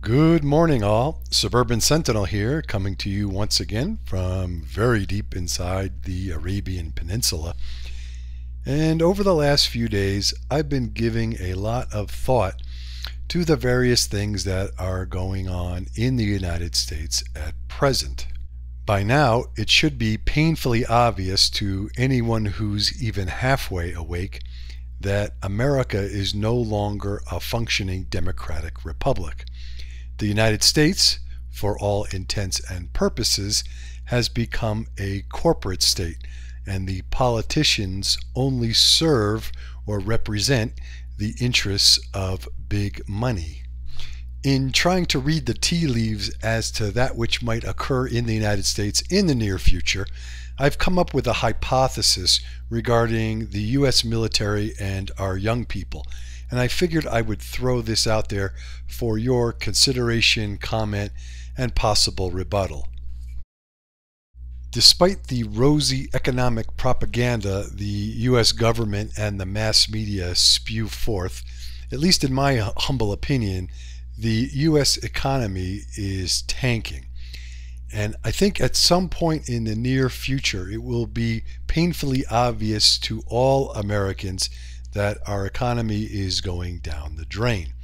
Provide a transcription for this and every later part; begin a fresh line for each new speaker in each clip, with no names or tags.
Good morning, all. Suburban Sentinel here, coming to you once again from very deep inside the Arabian Peninsula. And over the last few days, I've been giving a lot of thought to the various things that are going on in the United States at present. By now, it should be painfully obvious to anyone who's even halfway awake that America is no longer a functioning democratic republic. The United States, for all intents and purposes, has become a corporate state, and the politicians only serve or represent the interests of big money. In trying to read the tea leaves as to that which might occur in the United States in the near future, I've come up with a hypothesis regarding the U.S. military and our young people. And I figured I would throw this out there for your consideration, comment, and possible rebuttal. Despite the rosy economic propaganda the U.S. government and the mass media spew forth, at least in my humble opinion, the U.S. economy is tanking. And I think at some point in the near future it will be painfully obvious to all Americans that our economy is going down the drain.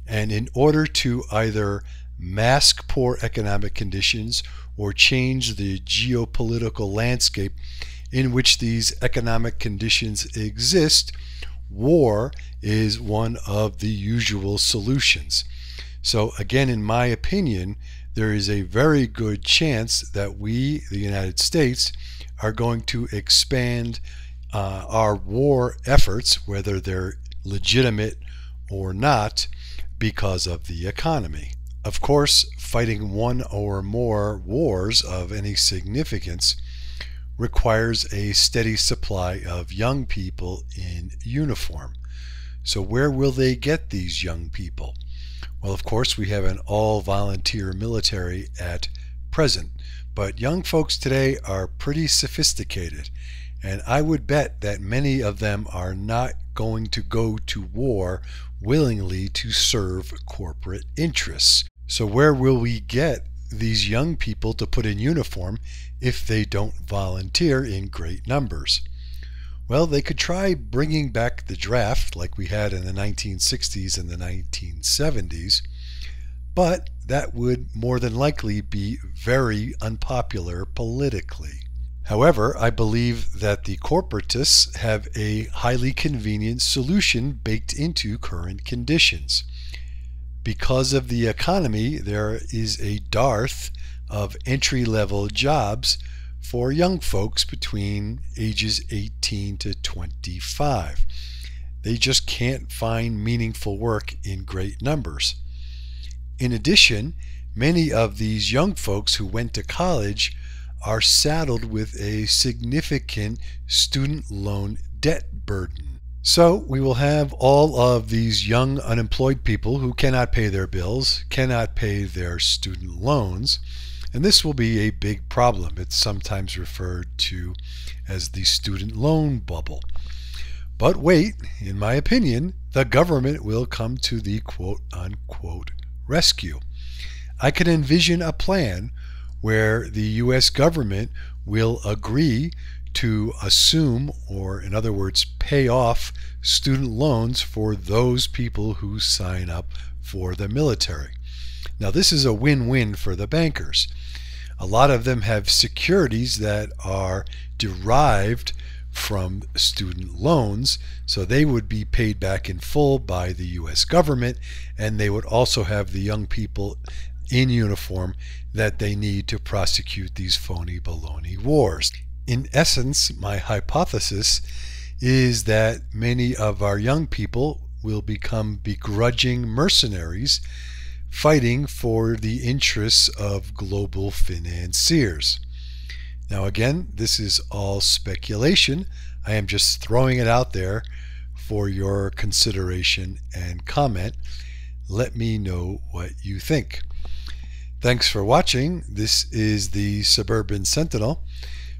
And in order to either mask poor economic conditions or change the geopolitical landscape in which these economic conditions exist, war is one of the usual solutions. So again, in my opinion, there is a very good chance that we, the United States, are going to expand our war efforts, whether they're legitimate or not, because of the economy. Of course, fighting one or more wars of any significance requires a steady supply of young people in uniform. So where will they get these young people? Well, of course, we have an all-volunteer military at present, but young folks today are pretty sophisticated. And I would bet that many of them are not going to go to war willingly to serve corporate interests. So where will we get these young people to put in uniform if they don't volunteer in great numbers? Well, they could try bringing back the draft like we had in the 1960s and the 1970s, but that would more than likely be very unpopular politically. However, I believe that the corporatists have a highly convenient solution baked into current conditions. Because of the economy, there is a dearth of entry-level jobs for young folks between ages 18 to 25. They just can't find meaningful work in great numbers. In addition, many of these young folks who went to college are saddled with a significant student loan debt burden. So we will have all of these young unemployed people who cannot pay their bills, cannot pay their student loans, and this will be a big problem. It's sometimes referred to as the student loan bubble. But wait, in my opinion, the government will come to the quote-unquote rescue. I can envision a plan where the U.S. government will agree to assume, or in other words, pay off student loans for those people who sign up for the military. Now, this is a win-win for the bankers. A lot of them have securities that are derived from student loans, so they would be paid back in full by the U.S. government, and they would also have the young people in uniform that they need to prosecute these phony baloney wars. In essence, my hypothesis is that many of our young people will become begrudging mercenaries fighting for the interests of global financiers. Now again, this is all speculation. I am just throwing it out there for your consideration and comment. Let me know what you think. Thanks for watching. This is the Suburban Sentinel.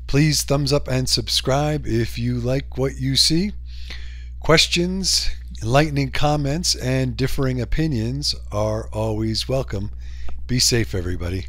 Please thumbs up and subscribe if you like what you see. Questions, Enlightening comments and differing opinions are always welcome. Be safe, everybody.